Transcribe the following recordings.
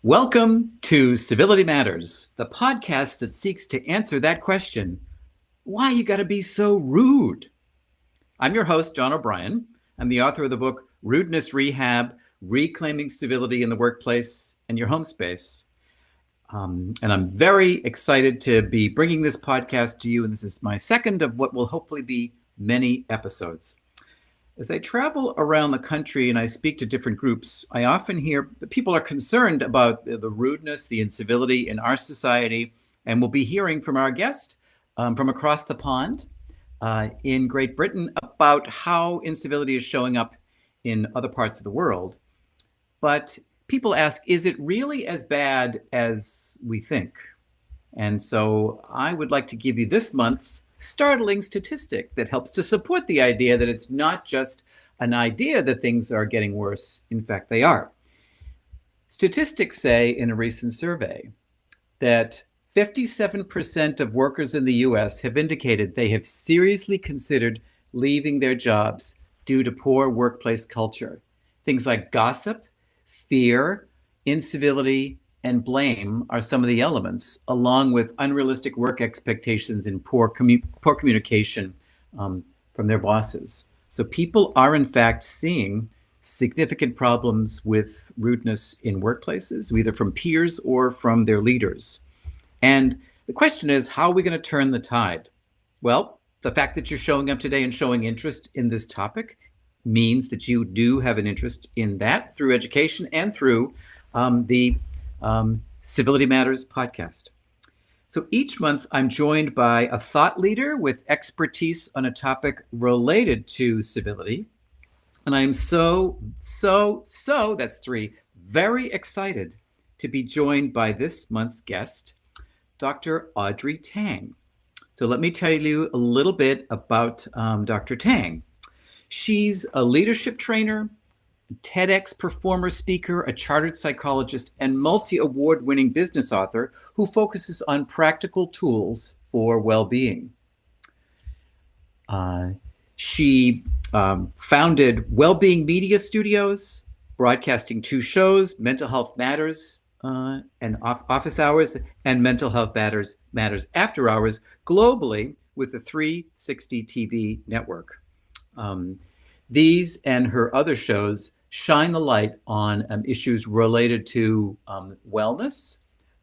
Welcome to Civility Matters, the podcast that seeks to answer that question, why you gotta be so rude? I'm your host, John O'Brien. I'm the author of the book, Rudeness Rehab, Reclaiming Civility in the Workplace and Your Home Space. And I'm very excited to be bringing this podcast to you, and this is my second of what will hopefully be many episodes. As I travel around the country and I speak to different groups, I often hear that people are concerned about the rudeness, the incivility in our society, and we'll be hearing from our guest from across the pond in Great Britain about how incivility is showing up in other parts of the world. But people ask, is it really as bad as we think? And so I would like to give you this month's startling statistic that helps to support the idea that it's not just an idea that things are getting worse. In fact, they are. Statistics say in a recent survey that 57% of workers in the US have indicated they have seriously considered leaving their jobs due to poor workplace culture. Things like gossip, fear, incivility, and blame are some of the elements, along with unrealistic work expectations and poor communication from their bosses. So people are, in fact, seeing significant problems with rudeness in workplaces, either from peers or from their leaders. And the question is, how are we going to turn the tide? Well, the fact that you're showing up today and showing interest in this topic means that you do have an interest in that through education and through the Civility Matters Podcast. So each month I'm joined by a thought leader with expertise on a topic related to civility. And I'm that's three, very excited to be joined by this month's guest, Dr. Audrey Tang. So let me tell you a little bit about Dr. Tang. She's a leadership trainer, TEDx performer, speaker, a chartered psychologist, and multi-award-winning business author who focuses on practical tools for well-being. She founded Wellbeing Media Studios, broadcasting 2 shows, Mental Health Matters and Office Hours, and Mental Health Matters After Hours, globally with the 360 TV network. These and her other shows shine the light on issues related to wellness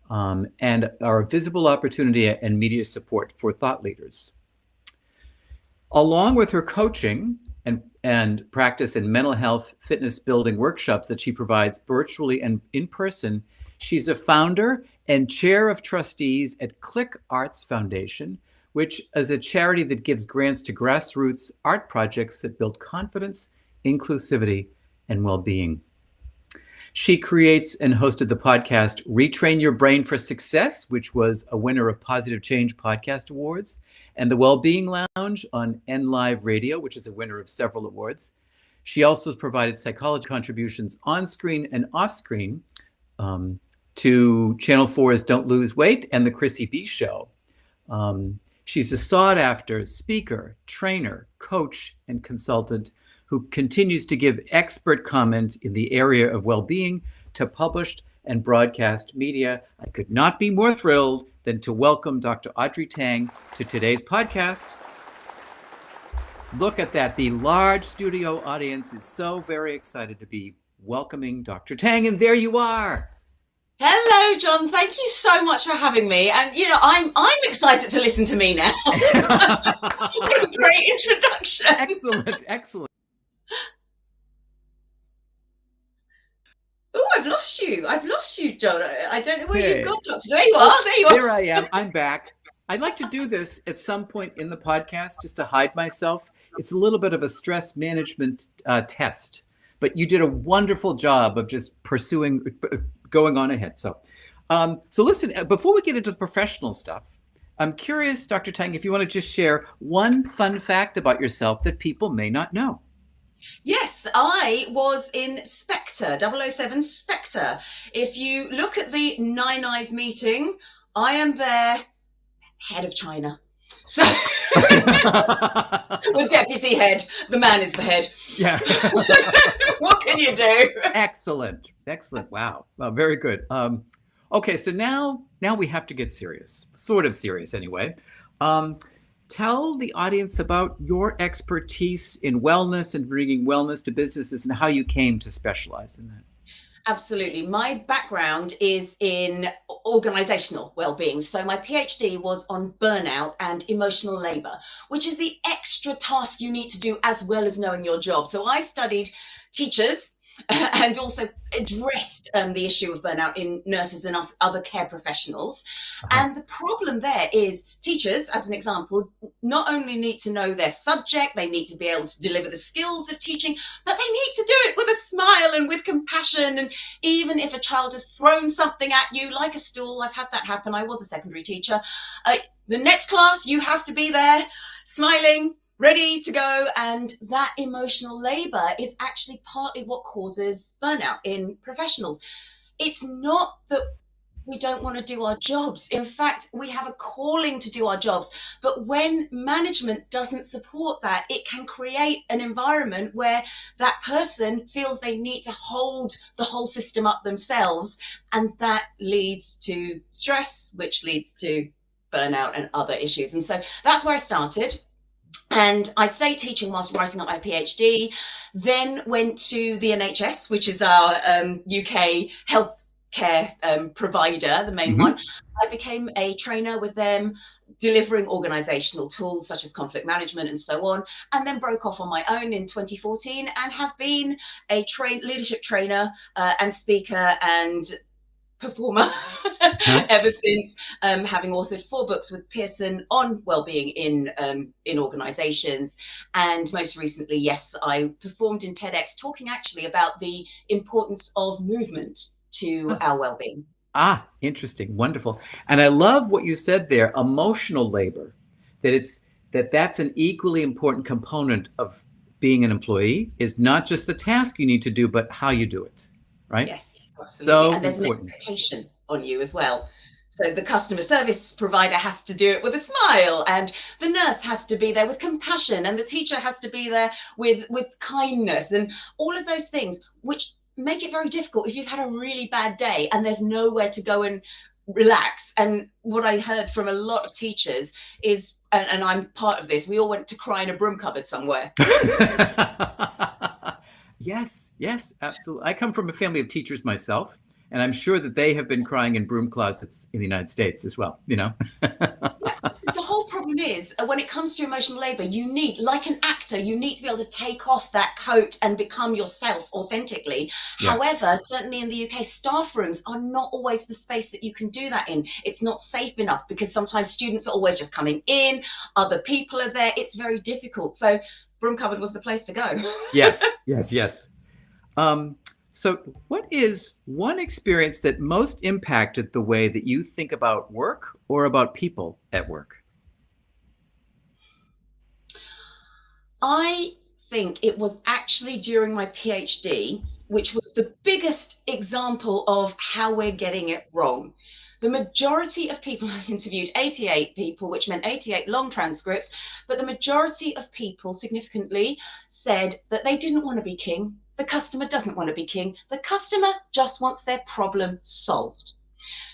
and are a visible opportunity and media support for thought leaders. Along with her coaching and practice in mental health fitness building workshops that she provides virtually and in person, she's a founder and chair of trustees at Click Arts Foundation, which is a charity that gives grants to grassroots art projects that build confidence, inclusivity, and well-being. She creates and hosted the podcast Retrain Your Brain for Success, which was a winner of Positive Change Podcast Awards, and the Wellbeing Lounge on NLive Radio, which is a winner of several awards. She also has provided psychology contributions on-screen and off-screen to Channel 4's Don't Lose Weight and The Chrissy B Show. She's a sought-after speaker, trainer, coach, and consultant who continues to give expert comment in the area of well-being to published and broadcast media. I could not be more thrilled than to welcome Dr. Audrey Tang to today's podcast. Look at that. The large studio audience is so very excited to be welcoming Dr. Tang, and there you are. Hello, John. Thank you so much for having me. And, I'm excited to listen to me now. What a great introduction. Excellent. Oh, I've lost you, John. I don't know where you've gone, Doctor. There you are. There I am. I'm back. I'd like to do this at some point in the podcast just to hide myself. It's a little bit of a stress management test, but you did a wonderful job of just going on ahead. So listen, before we get into the professional stuff, I'm curious, Dr. Tang, if you want to just share one fun fact about yourself that people may not know. Yes, I was in Spectre, 007 Spectre. If you look at the Nine Eyes meeting, I am their head of China. So The deputy head, the man is the head. Yeah. What can you do? Excellent. Wow. Very good. Okay, so now we have to get serious, sort of serious anyway. Tell the audience about your expertise in wellness and bringing wellness to businesses and how you came to specialize in that. Absolutely. My background is in organizational well-being. So my PhD was on burnout and emotional labor, which is the extra task you need to do as well as knowing your job. So I studied teachers and also addressed the issue of burnout in nurses and other care professionals. And the problem there is teachers, as an example, not only need to know their subject, they need to be able to deliver the skills of teaching, but they need to do it with a smile and with compassion. And even if a child has thrown something at you, like a stool, I've had that happen. I was a secondary teacher. The next class, you have to be there, smiling, ready to go. And that emotional labor is actually partly what causes burnout in professionals. It's not that we don't want to do our jobs. In fact, we have a calling to do our jobs. But when management doesn't support that, it can create an environment where that person feels they need to hold the whole system up themselves. And that leads to stress, which leads to burnout and other issues. And so that's where I started. And I stayed teaching whilst writing up my PhD, then went to the NHS, which is our UK healthcare provider, the main one. I became a trainer with them, delivering organizational tools such as conflict management and so on, and then broke off on my own in 2014 and have been a leadership trainer and speaker and performer ever since, having authored 4 books with Pearson on wellbeing in organizations. And most recently, yes, I performed in TEDx talking actually about the importance of movement to our wellbeing. Interesting. Wonderful. And I love what you said there, emotional labor, that's an equally important component of being an employee, is not just the task you need to do, but how you do it, right? Yes. Absolutely. And there's important. An expectation on you as well. So the customer service provider has to do it with a smile, and the nurse has to be there with compassion, and the teacher has to be there with kindness, and all of those things, which make it very difficult if you've had a really bad day and there's nowhere to go and relax. And what I heard from a lot of teachers is, and I'm part of this, we all went to cry in a broom cupboard somewhere. Yes, absolutely. I come from a family of teachers myself, and I'm sure that they have been crying in broom closets in the United States as well, you know. The whole problem is when it comes to emotional labor, you need, like an actor, you need to be able to take off that coat and become yourself authentically. Yeah. However, certainly in the UK, staff rooms are not always the space that you can do that in. It's not safe enough because sometimes students are always just coming in, other people are there. It's very difficult. So broom cupboard was the place to go. Yes. So what is one experience that most impacted the way that you think about work or about people at work? I think it was actually during my PhD, which was the biggest example of how we're getting it wrong. The majority of people, I interviewed 88 people, which meant 88 long transcripts, but the majority of people significantly said that they didn't want to be king. The customer doesn't want to be king. The customer just wants their problem solved.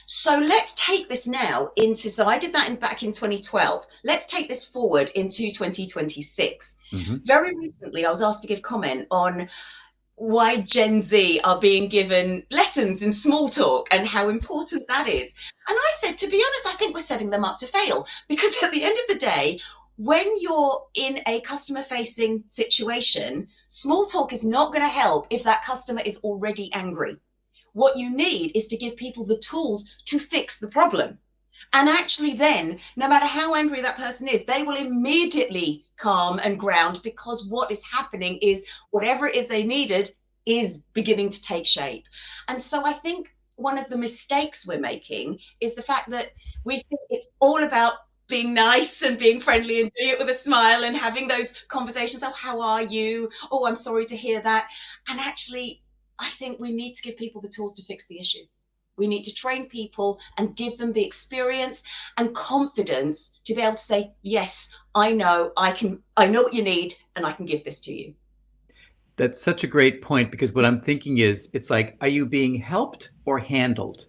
So let's take this now so I did that back in 2012. Let's take this forward into 2026. Very recently, I was asked to give comment on why Gen Z are being given lessons in small talk and how important that is. And I said, to be honest, I think we're setting them up to fail, because at the end of the day, when you're in a customer-facing situation, small talk is not going to help if that customer is already angry. What you need is to give people the tools to fix the problem. And actually then, no matter how angry that person is, they will immediately calm and ground, because what is happening is whatever it is they needed is beginning to take shape. And so I think one of the mistakes we're making is the fact that we think it's all about being nice and being friendly and doing it with a smile and having those conversations. Oh, how are you? Oh, I'm sorry to hear that. And actually, I think we need to give people the tools to fix the issue. We need to train people and give them the experience and confidence to be able to say, yes, I know what you need and I can give this to you. That's such a great point, because what I'm thinking is, it's like, are you being helped or handled?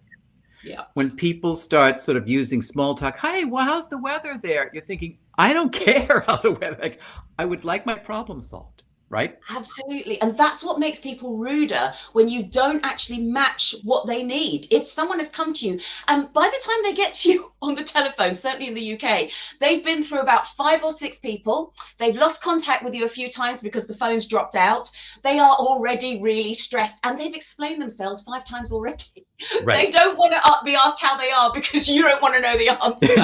Yeah. When people start sort of using small talk, "Hi, well, how's the weather there?" You're thinking, I don't care how the weather, like, I would like my problem solved, right? Absolutely. And that's what makes people ruder, when you don't actually match what they need. If someone has come to you, and by the time they get to you on the telephone, certainly in the UK, they've been through about 5 or 6 people. They've lost contact with you a few times because the phone's dropped out. They are already really stressed, and they've explained themselves 5 times already. Right. They don't want to be asked how they are because you don't want to know the answer.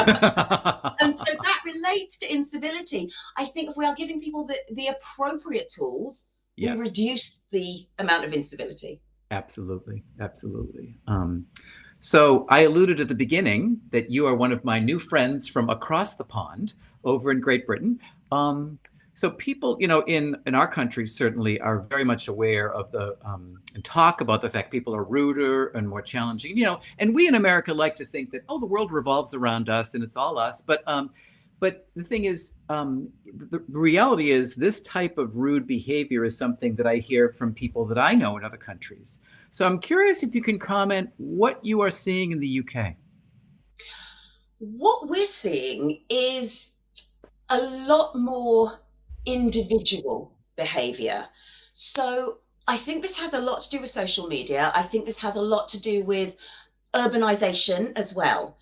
And so that relates to incivility. I think if we are giving people the appropriate tools, Yes. we reduce the amount of incivility. Absolutely. Absolutely. So I alluded at the beginning that you are one of my new friends from across the pond over in Great Britain. So people, in our country certainly are very much aware of and talk about the fact people are ruder and more challenging, and we in America like to think that, the world revolves around us and it's all us. But the thing is, the reality is, this type of rude behavior is something that I hear from people that I know in other countries. So I'm curious if you can comment what you are seeing in the UK. What we're seeing is a lot more individual behavior. So I think this has a lot to do with social media. I think this has a lot to do with urbanization as well.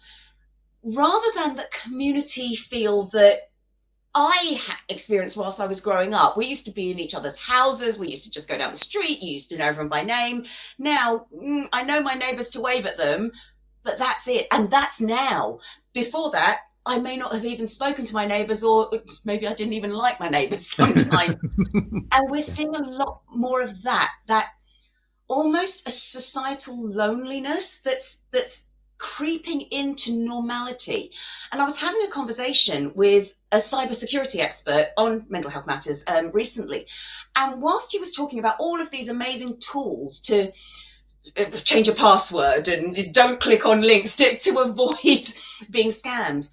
Rather than the community feel that I experienced whilst I was growing up. We used to be in each other's houses. We used to just go down the street. You used to know everyone by name. Now, I know my neighbours to wave at them, but that's it. And that's now. Before that, I may not have even spoken to my neighbours, or maybe I didn't even like my neighbours sometimes. And we're seeing a lot more of that almost a societal loneliness that's creeping into normality. And I was having a conversation with a cybersecurity expert on mental health matters recently. And whilst he was talking about all of these amazing tools to change a password and don't click on links to avoid being scammed,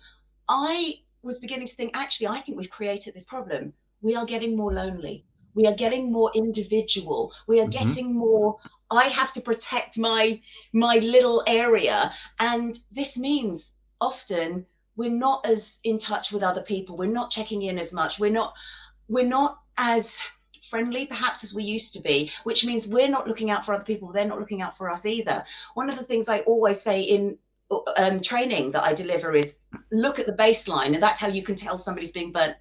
I was beginning to think, actually, I think we've created this problem. We are getting more lonely. We are getting more individual. We are getting more, I have to protect my little area. And this means often we're not as in touch with other people. We're not checking in as much. We're not as friendly perhaps as we used to be, which means we're not looking out for other people. They're not looking out for us either. One of the things I always say in training that I deliver is look at the baseline, and that's how you can tell somebody's getting burnt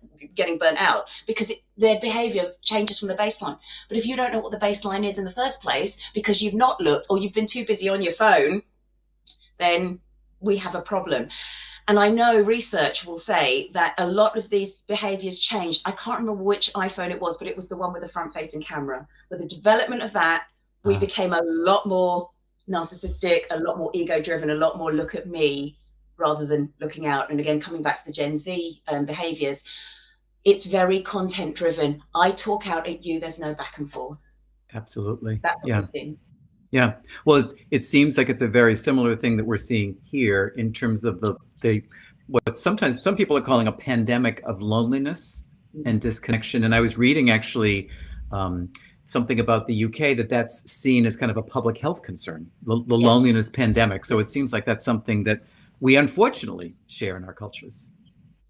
out, because their behavior changes from the baseline. But if you don't know what the baseline is in the first place because you've not looked or you've been too busy on your phone, then we have a problem. And I know research will say that a lot of these behaviors changed. I can't remember which iPhone it was, but it was the one with the front-facing camera. With the development of that, we became a lot more narcissistic, a lot more ego-driven, a lot more look at me rather than looking out. And again, coming back to the Gen Z behaviors, it's very content-driven. I talk out at you. There's no back and forth. Absolutely. That's what we think. Yeah. Well, it seems like it's a very similar thing that we're seeing here in terms of what sometimes some people are calling a pandemic of loneliness and disconnection. And I was reading actually something about the UK that's seen as kind of a public health concern, the loneliness pandemic. So it seems like that's something that we unfortunately share in our cultures.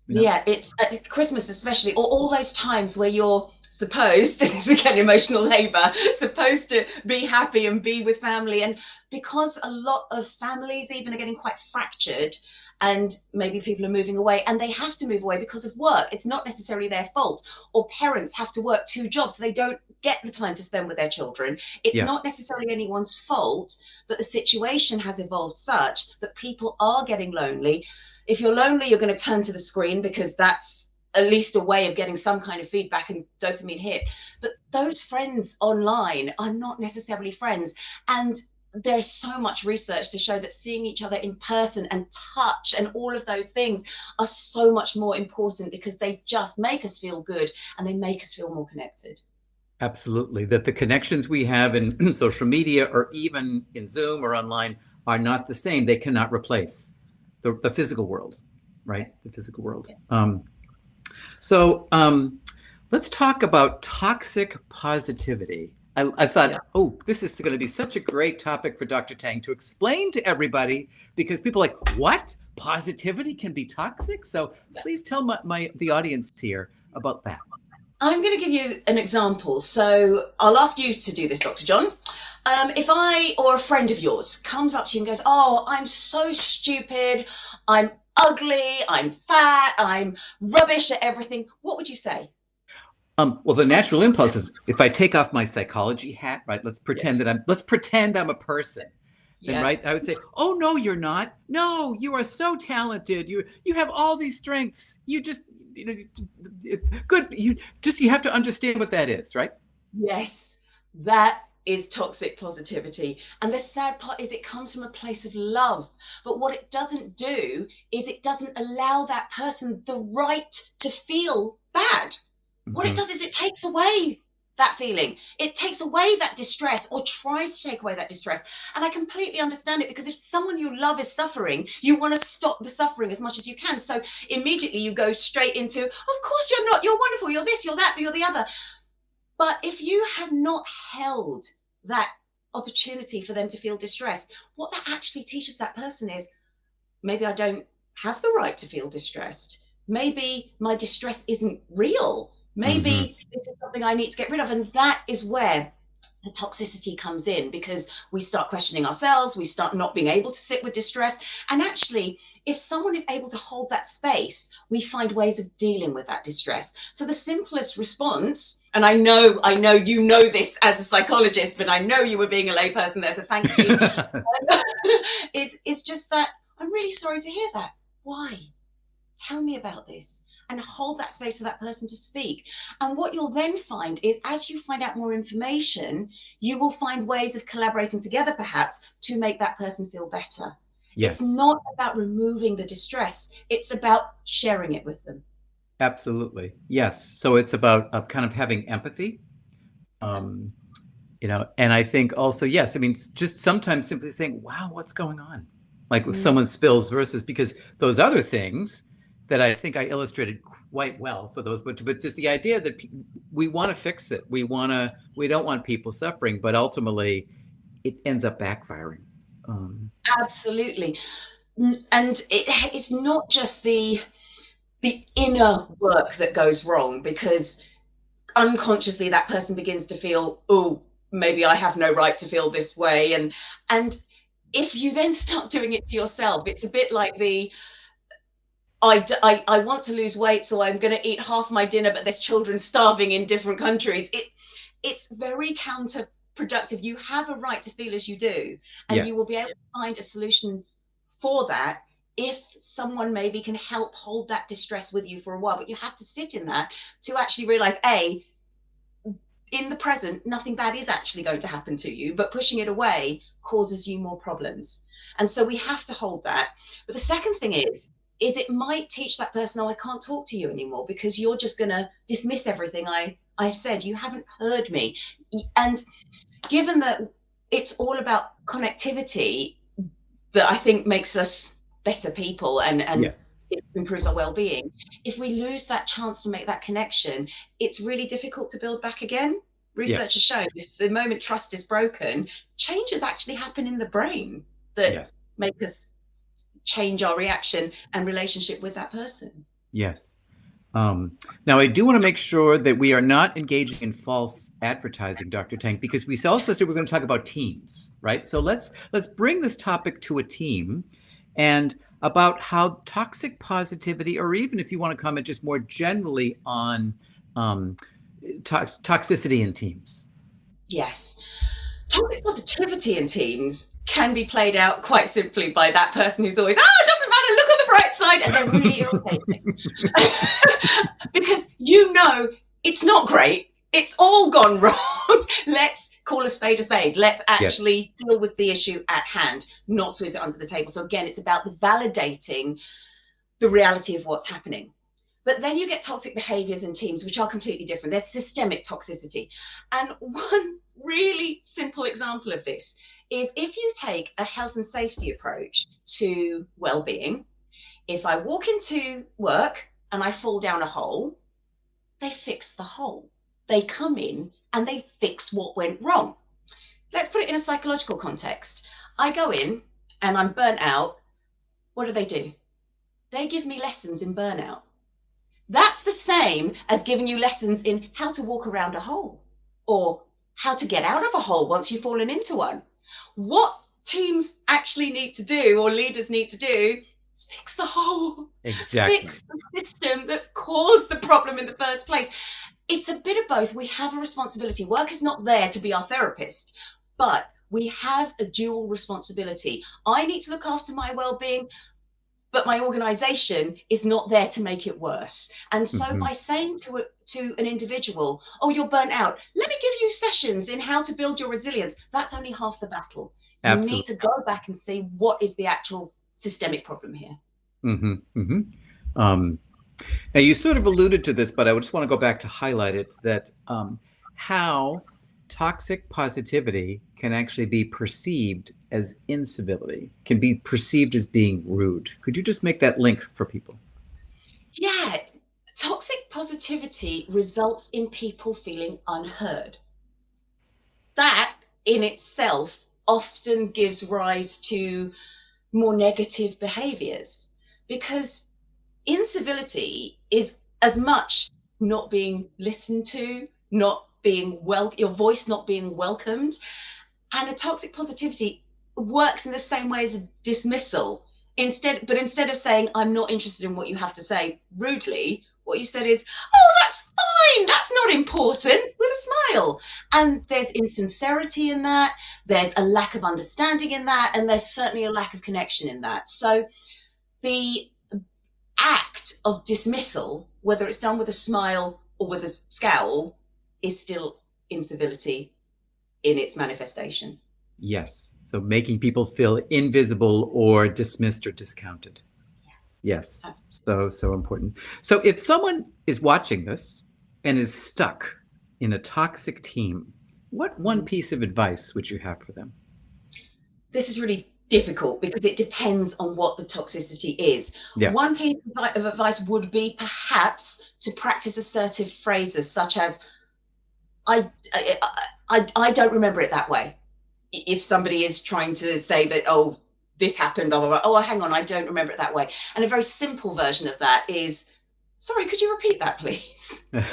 Yeah, it's Christmas especially, or all those times where you're supposed, again, emotional labor, supposed to be happy and be with family. And because a lot of families even are getting quite fractured, and maybe people are moving away and they have to move away because of work. It's not necessarily their fault. Or parents have to work 2 jobs, so they don't get the time to spend with their children. It's not necessarily anyone's fault, but the situation has evolved such that people are getting lonely. If you're lonely, you're going to turn to the screen because that's at least a way of getting some kind of feedback and dopamine hit. But those friends online are not necessarily friends. And there's so much research to show that seeing each other in person and touch and all of those things are so much more important, because they just make us feel good and they make us feel more connected. Absolutely. That the connections we have in social media or even in Zoom or online are not the same. They cannot replace the physical world, right? The physical world. So let's talk about toxic positivity. I thought, oh, this is going to be such a great topic for Dr. Tang to explain to everybody, because people are like, what? Positivity can be toxic? So please tell the audience here about that. I'm going to give you an example. So I'll ask you to do this, Dr. John. If I or a friend of yours comes up to you and goes, oh, I'm so stupid, I'm ugly, I'm fat, I'm rubbish at everything, what would you say? Well, the natural impulse is, if I take off my psychology hat, right? Let's pretend I'm a person. Then, right, I would say, oh, no, you're not. No, you are so talented. You have all these strengths. You just, good. You have to understand what that is, right? Yes, that is toxic positivity. And the sad part is it comes from a place of love. But what it doesn't do is it doesn't allow that person the right to feel bad. What it does is it takes away that feeling. It takes away that distress, or tries to take away that distress. And I completely understand it, because if someone you love is suffering, you want to stop the suffering as much as you can. So immediately you go straight into, of course you're not, you're wonderful, you're this, you're that, you're the other. But if you have not held that opportunity for them to feel distress, what that actually teaches that person is, maybe I don't have the right to feel distressed. Maybe my distress isn't real. Maybe this is something I need to get rid of. And that is where the toxicity comes in, because we start questioning ourselves, we start not being able to sit with distress. And actually, if someone is able to hold that space, we find ways of dealing with that distress. So the simplest response, and I know you know this as a psychologist, but I know you were being a layperson there, so thank you, is just that, I'm really sorry to hear that. Why? Tell me about this. And hold that space for that person to speak. And what you'll then find is, as you find out more information, you will find ways of collaborating together, perhaps, to make that person feel better. Yes. It's not about removing the distress. It's about sharing it with them. Absolutely. Yes. So it's about kind of having empathy, and I think also, yes, I mean, just sometimes simply saying, wow, what's going on? Like if someone spills, versus, because those other things that I think I illustrated quite well for those, but just the idea that we want to fix it. We don't want people suffering, but ultimately it ends up backfiring. Absolutely. And it's not just the inner work that goes wrong, because unconsciously that person begins to feel, oh, maybe I have no right to feel this way. And if you then start doing it to yourself, it's a bit like I want to lose weight, so I'm going to eat half my dinner, but there's children starving in different countries. It's very counterproductive. You have a right to feel as you do, and you will be able to find a solution for that if someone maybe can help hold that distress with you for a while. But you have to sit in that to actually realize, in the present, nothing bad is actually going to happen to you, but pushing it away causes you more problems. And so we have to hold that. But the second thing is it might teach that person, oh, I can't talk to you anymore, because you're just going to dismiss everything I've said. You haven't heard me. And given that it's all about connectivity, that I think makes us better people and it improves our well-being. If we lose that chance to make that connection, it's really difficult to build back again. Research has shown the moment trust is broken, changes actually happen in the brain that make us change our reaction and relationship with that person. Yes. Now, I do want to make sure that we are not engaging in false advertising, Dr. Tang, because we also said we're going to talk about teams, right? So let's bring this topic to a team, and about how toxic positivity, or even if you want to comment just more generally on toxicity in teams. Yes. Toxic positivity in teams can be played out quite simply by that person who's always, it doesn't matter, look on the bright side, and they're really irritating. Because it's not great. It's all gone wrong. Let's call a spade a spade. Let's actually deal with the issue at hand, not sweep it under the table. So again, it's about the validating the reality of what's happening. But then you get toxic behaviors in teams, which are completely different. There's systemic toxicity. And one really simple example of this is if you take a health and safety approach to well-being, if I walk into work and I fall down a hole, they fix the hole. They come in and they fix what went wrong. Let's put it in a psychological context. I go in and I'm burnt out. What do? They give me lessons in burnout. That's the same as giving you lessons in how to walk around a hole or how to get out of a hole once you've fallen into one. What teams actually need to do, or leaders need to do, is fix the hole. Exactly. Fix the system that's caused the problem in the first place. It's a bit of both. We have a responsibility. Work is not there to be our therapist, but we have a dual responsibility. I need to look after my well-being, but my organization is not there to make it worse. And so by saying to an individual, oh, you're burnt out, let me give you sessions in how to build your resilience, that's only half the battle. Absolutely. You need to go back and see what is the actual systemic problem here. Now, you sort of alluded to this, but I just want to go back to highlight it, that how toxic positivity can actually be perceived as incivility, can be perceived as being rude. Could you just make that link for people? Yeah, toxic positivity results in people feeling unheard. That in itself often gives rise to more negative behaviors, because incivility is as much not being listened to, not being your voice not being welcomed. And a toxic positivity works in the same way as a dismissal. Instead of saying, I'm not interested in what you have to say rudely, what you said is, oh, that's fine, that's not important, with a smile. And there's insincerity in that, there's a lack of understanding in that, and there's certainly a lack of connection in that. So the act of dismissal, whether it's done with a smile or with a scowl, is still incivility in its manifestation. Yes. So making people feel invisible or dismissed or discounted. Yes. So important. So if someone is watching this and is stuck in a toxic team, what one piece of advice would you have for them? This is really difficult because it depends on what the toxicity is. Yeah. One piece of advice would be perhaps to practice assertive phrases such as, I don't remember it that way. If somebody is trying to say that, oh, this happened, blah, blah, blah. Oh, hang on, I don't remember it that way. And a very simple version of that is, sorry, could you repeat that, please? And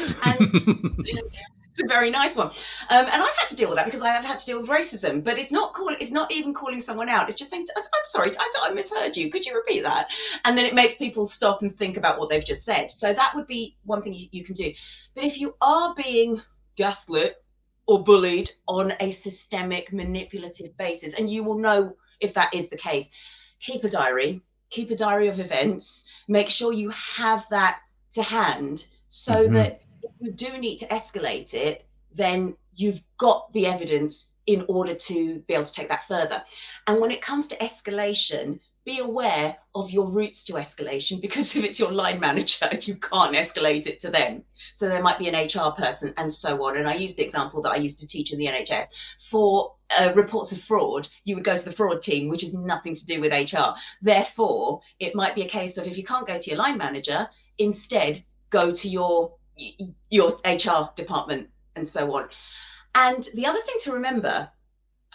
it's a very nice one. And I've had to deal with that because I have had to deal with racism, but it's not even calling someone out. It's just saying, I'm sorry, I thought I misheard you. Could you repeat that? And then it makes people stop and think about what they've just said. So that would be one thing you can do. But if you are being gaslit or bullied on a systemic manipulative basis, and you will know if that is the case, keep a diary of events, make sure you have that to hand so that if you do need to escalate it, then you've got the evidence in order to be able to take that further. And when it comes to escalation, be aware of your routes to escalation, because if it's your line manager, you can't escalate it to them. So there might be an HR person and so on. And I use the example that I used to teach in the NHS. For reports of fraud, you would go to the fraud team, which has nothing to do with HR. Therefore, it might be a case of, if you can't go to your line manager, instead go to your HR department and so on. And the other thing to remember,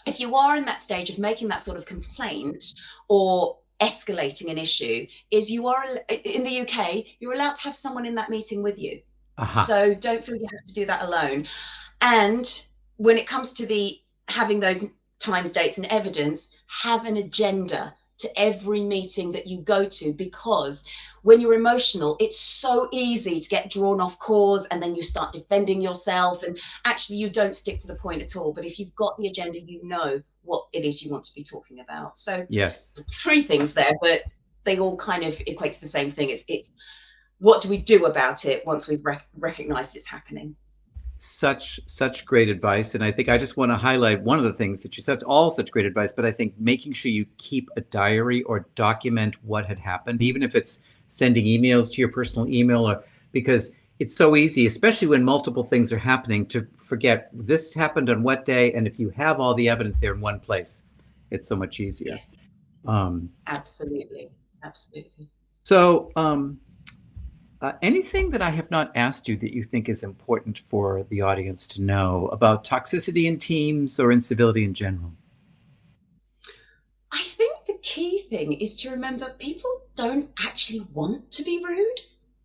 if you are in that stage of making that sort of complaint or escalating an issue, is you are, in the UK, you're allowed to have someone in that meeting with you. So don't feel you have to do that alone. And when it comes to having those times, dates and evidence, have an agenda to every meeting that you go to, because when you're emotional, it's so easy to get drawn off course and then you start defending yourself, and actually you don't stick to the point at all. But if you've got the agenda, you know what it is you want to be talking about. So yes, 3 things there, but they all kind of equate to the same thing. It's what do we do about it once we've recognized it's happening? Such great advice. And I think I just want to highlight one of the things that you said. It's all such great advice, but I think making sure you keep a diary or document what had happened, even if it's sending emails to your personal email, or because it's so easy, especially when multiple things are happening, to forget this happened on what day. And if you have all the evidence there in one place, it's so much easier. Yes. Um, Absolutely. so anything that I have not asked you that you think is important for the audience to know about toxicity in teams or incivility in general? I think the key thing is to remember people don't actually want to be rude.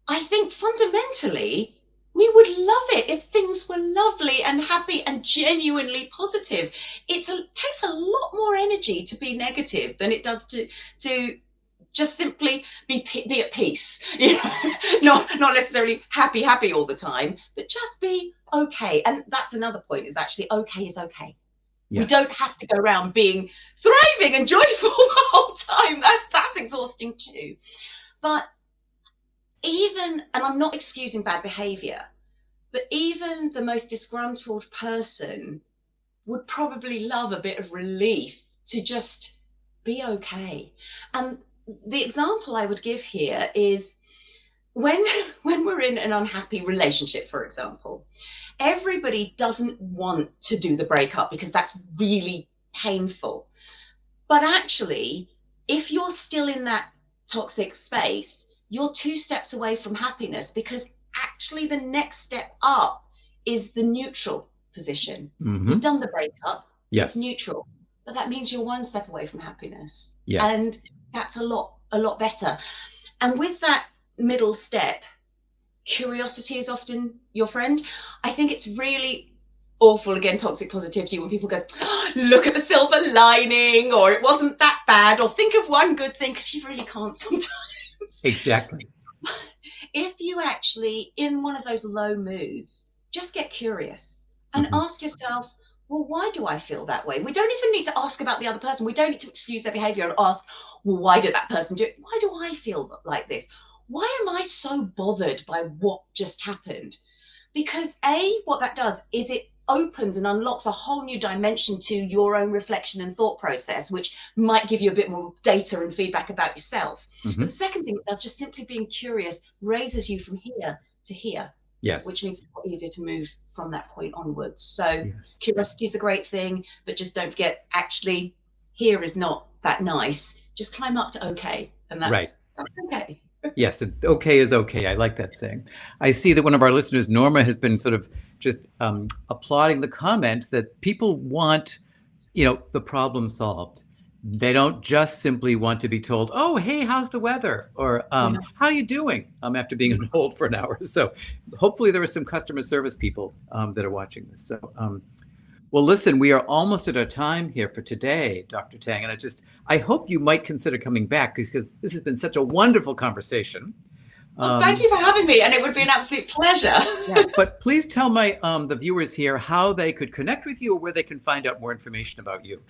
I think fundamentally, we would love it if things were lovely and happy and genuinely positive. It takes a lot more energy to be negative than it does to just simply be at peace. You know, not necessarily happy all the time, but just be okay. And that's another point, is actually okay is okay. Yes. We don't have to go around being thriving and joyful the whole time. That's exhausting too. But even, and I'm not excusing bad behavior, but even the most disgruntled person would probably love a bit of relief to just be okay. And the example I would give here is when we're in an unhappy relationship, for example, everybody doesn't want to do the breakup because that's really painful. But actually, if you're still in that toxic space, you're 2 steps away from happiness, because actually the next step up is the neutral position. Mm-hmm. You've done the breakup, yes, it's neutral, but that means you're 1 step away from happiness. Yes. And that's a lot better. And with that middle step, curiosity is often your friend. I think it's really awful, again, toxic positivity, when people go, oh, look at the silver lining, or it wasn't that bad, or think of one good thing, because you really can't sometimes. Exactly. If you actually, in one of those low moods, just get curious and ask yourself, well, why do I feel that way? We don't even need to ask about the other person. We don't need to excuse their behavior and ask, well, why did that person do it? Why do I feel like this? Why am I so bothered by what just happened? Because what that does is it opens and unlocks a whole new dimension to your own reflection and thought process, which might give you a bit more data and feedback about yourself. But the second thing it does, just simply being curious, raises you from here to here. Yes. Which means it's a lot easier to move from that point onwards. So curiosity is a great thing, but just don't forget, actually, here is not that nice. Just climb up to okay. And that's okay. Yes, okay is okay. I like that saying. I see that one of our listeners, Norma, has been sort of just applauding the comment that people want, the problem solved. They don't just simply want to be told, oh, hey, how's the weather? Or how are you doing? After being on hold for an hour. So hopefully there are some customer service people that are watching this. So, well, listen, we are almost at our time here for today, Dr. Tang. And I hope you might consider coming back, because this has been such a wonderful conversation. Well, thank you for having me, and it would be an absolute pleasure. But please tell the viewers here how they could connect with you, or where they can find out more information about you.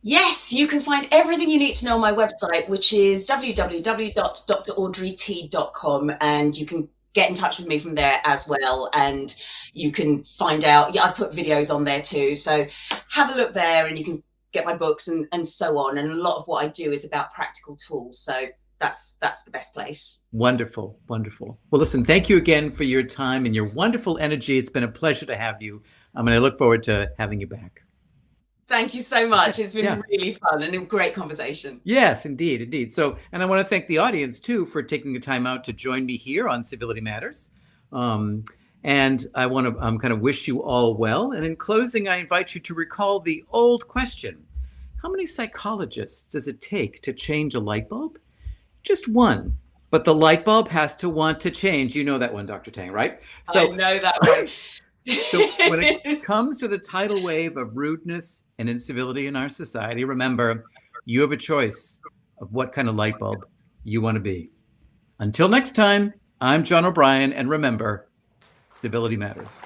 Yes, you can find everything you need to know on my website, which is www.draudreyt.com, and you can get in touch with me from there as well. And you can find out, I put videos on there too. So have a look there, and you can get my books and so on. And a lot of what I do is about practical tools. So that's the best place. Wonderful. Wonderful. Well, listen, thank you again for your time and your wonderful energy. It's been a pleasure to have you. And I look forward to having you back. Thank you so much. It's been really fun and a great conversation. Yes, indeed. So, and I want to thank the audience too for taking the time out to join me here on Civility Matters. And I want to kind of wish you all well. And in closing, I invite you to recall the old question: how many psychologists does it take to change a light bulb? Just one. But the light bulb has to want to change. You know that one, Dr. Tang, right? So, I know that one. So when it comes to the tidal wave of rudeness and incivility in our society, remember, you have a choice of what kind of light bulb you want to be. Until next time, I'm John O'Brien, and remember, Civility Matters.